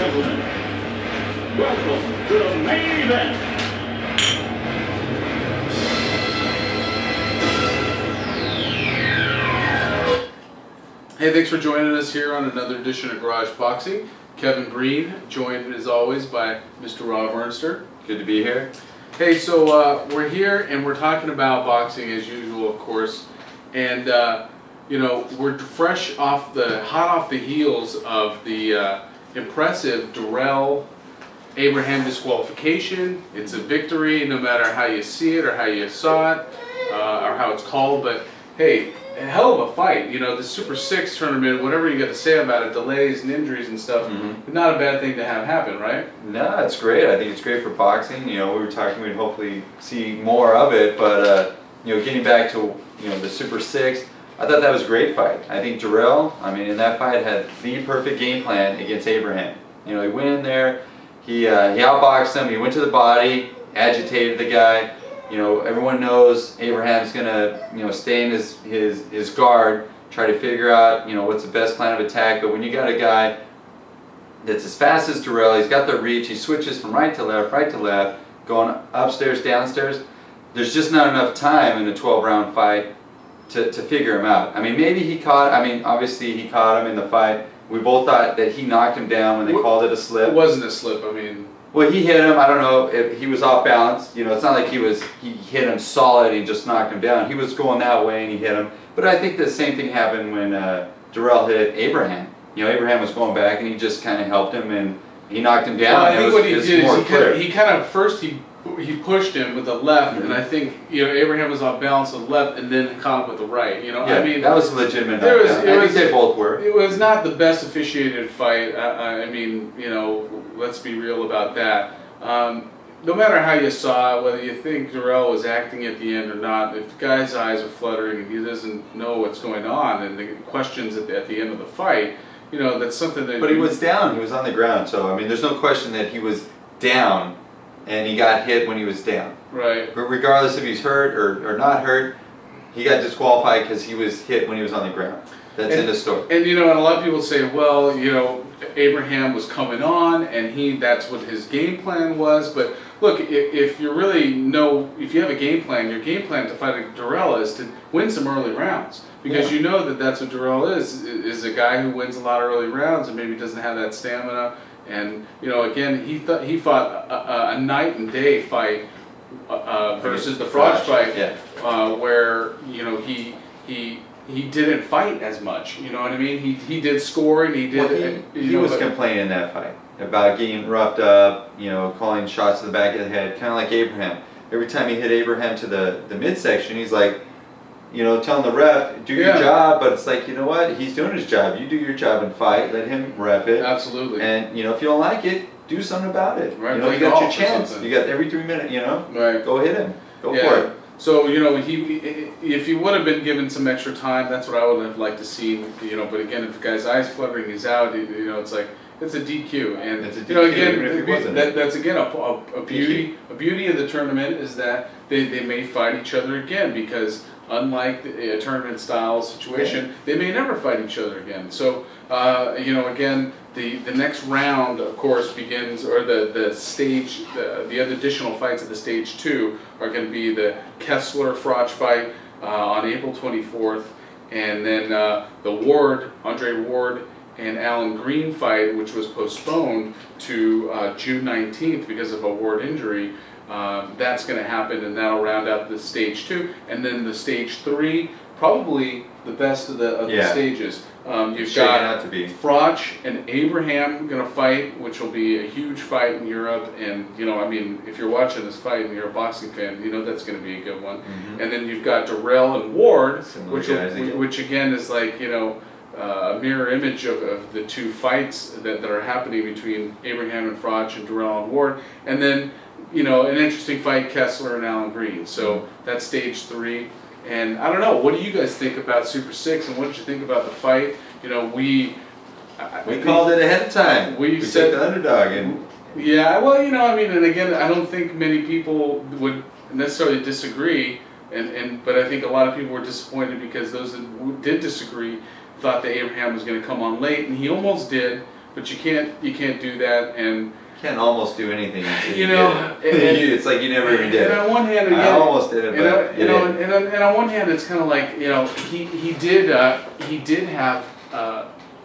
gentlemen, welcome to the main event. Hey, thanks for joining us here on another edition of Garage Boxing. Kevin Breen, joined as always by Mr. Rob Ernster. Good to be here. Hey, so we're here and we're talking about boxing as usual, of course, and you know, we're fresh off hot off the heels of the impressive DIRRELL Abraham disqualification. It's a victory, no matter how you see it or how you saw it or how it's called. But hey, a hell of a fight. You know, the Super 6 tournament, whatever you got to say about it, delays and injuries and stuff, not a bad thing to have happen, right? No, it's great. I think it's great for boxing. You know, we were talking we'd hopefully see more of it, but you know, getting back to the Super 6, I thought that was a great fight. I think DIRRELL, I mean, in that fight had the perfect game plan against Abraham. You know, he went in there, he outboxed him, he went to the body, agitated the guy. You know, everyone knows Abraham's gonna, stay in his guard, try to figure out, what's the best plan of attack. But when you got a guy that's as fast as DIRRELL, he's got the reach, he switches from right to left, going upstairs, downstairs. There's just not enough time in a 12-round fight to figure him out. I mean, maybe obviously he caught him in the fight. We both thought that he knocked him down when they called it a slip. It wasn't a slip, I mean. Well, he hit him. I don't know if he was off balance. You know, it's not like he hit him solid and he just knocked him down. He was going that way and he hit him. But I think the same thing happened when DIRRELL hit Abraham. You know, Abraham was going back and he just kind of helped him and he knocked him down. Well, I think what he did is he kind of first he pushed him with the left, and I think Abraham was off balance with the left, and then caught him with the right. You know, yeah, I mean, that was a legitimate knockdown. I think they both were. It was not the best officiated fight. I mean, let's be real about that. No matter how you saw it, whether you think DIRRELL was acting at the end or not, if the guy's eyes are fluttering and he doesn't know what's going on, and the questions at the end of the fight, that's something that. But he was down. He was on the ground. So I mean, there's no question that he was down. And he got hit when he was down. Right. But regardless if he's hurt or not hurt, he got disqualified because he was hit when he was on the ground. That's in the story. And and a lot of people say, well, Abraham was coming on, and that's what his game plan was. But look, if you have a game plan, your game plan to fight DIRRELL is to win some early rounds. Because you know that's what DIRRELL is a guy who wins a lot of early rounds and maybe doesn't have that stamina. And again, he fought a night and day fight versus the Froch fight, where he didn't fight as much. You know what I mean? He did score and he did. Well, he was complaining in that fight about getting roughed up. Calling shots to the back of the head, kind of like Abraham. Every time he hit Abraham to the midsection, he's like, telling the ref, do your job, but it's like, you know what, he's doing his job. You do your job and fight, let him ref it. Absolutely. And, if you don't like it, do something about it. Right. You got your chance. You got every 3 minutes, Right. Go hit him. Go for it. So, if he would have been given some extra time, that's what I would have liked to see, but again, if the guy's eyes fluttering, he's out, it's like, it's a DQ. And, it's a DQ, again, that's again a beauty of the tournament is that they may fight each other again, because unlike a tournament style situation, they may never fight each other again. So, again, the next round, of course, begins, or the stage, the other additional fights of the stage 2 are going to be the Kessler-Froch fight on April 24th, and then the Andre Ward and Alan Green fight, which was postponed to June 19th because of a Ward injury. That's going to happen, and that'll round out the stage 2, and then the stage 3, probably the best of the stages. You've got Froch and Abraham going to fight, which will be a huge fight in Europe. And I mean, if you're watching this fight and you're a boxing fan, that's going to be a good one. And then you've got DIRRELL and Ward, which again is like a mirror image of the two fights that are happening between Abraham and Froch and DIRRELL and Ward. And then an interesting fight, Kessler and Alan Green. So that's stage 3. And I don't know, what do you guys think about Super 6, and what did you think about the fight? We called it ahead of time. We said the underdog. And yeah, well, I mean, and again, I don't think many people would necessarily disagree, but I think a lot of people were disappointed because those that did disagree thought that Abraham was going to come on late, and he almost did. but you can't do that. And can't almost do anything. You know, it's like you never even did. And on one hand, I almost did it, but and on one hand, it's kind of like, you know, he did have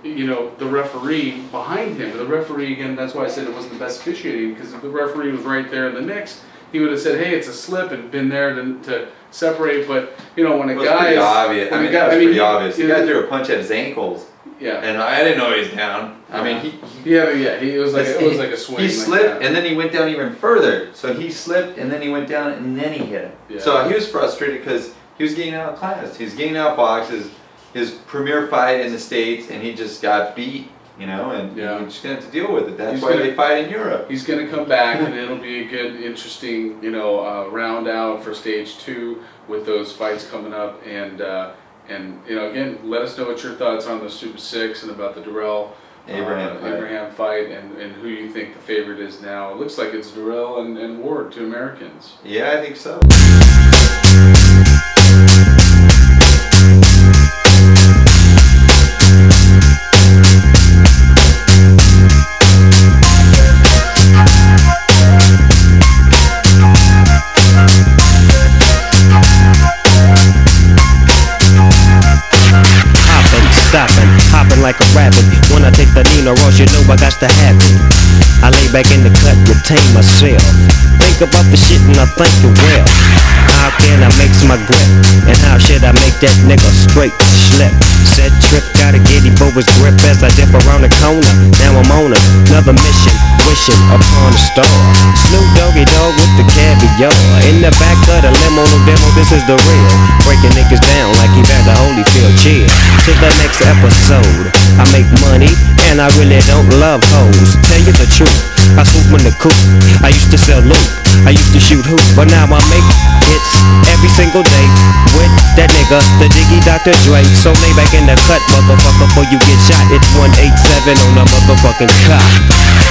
you know, the referee behind him. The referee, again, that's why I said it wasn't the best officiating, because if the referee was right there in the mix, he would have said, "Hey, it's a slip," and been there to separate. But you know, when a guy is obvious. I mean, that was pretty obvious. The guy threw a punch at his ankles. Yeah. And I didn't know he was down. I mean, he was like a swing. He slipped and then he went down even further. So he slipped and then he went down and then he hit him. Yeah. So he was frustrated because he was getting out of class. He was getting out boxes, his premier fight in the States, and he just got beat. You know, and you're just gonna have to deal with it. That's why they fight in Europe. He's gonna come back, and it'll be a good, interesting, you know, round out for stage 2 with those fights coming up. And you know, again, let us know what your thoughts on the Super 6 and about the DIRRELL Abraham fight, and who you think the favorite is now. It looks like it's DIRRELL and Ward, 2 Americans. Yeah, I think so. Hopping like a rabbit. When I take the Nina Ross, you know I got to have it. I lay back in the cut, retain myself. Think about the shit and I think it well. How can I mix my grip? And how should I make that nigga straight slip? Set trip, gotta get him for his grip as I dip around the corner. Now I'm on another mission, wishing upon a star. Snoop Doggy Dogg with the caviar. In the back of the limo, no demo, this is the real. Breaking niggas down like he had the Holyfield. Cheer to the next episode. I make money and I really don't love hoes. Tell you the truth, I swoop in the coop. I used to sell loot, I used to shoot hoop, but now I make hits every single day with that nigga, the Diggy Dr. Dre. So lay back in the cut, motherfucker, before you get shot. It's 187 on the motherfucking cop.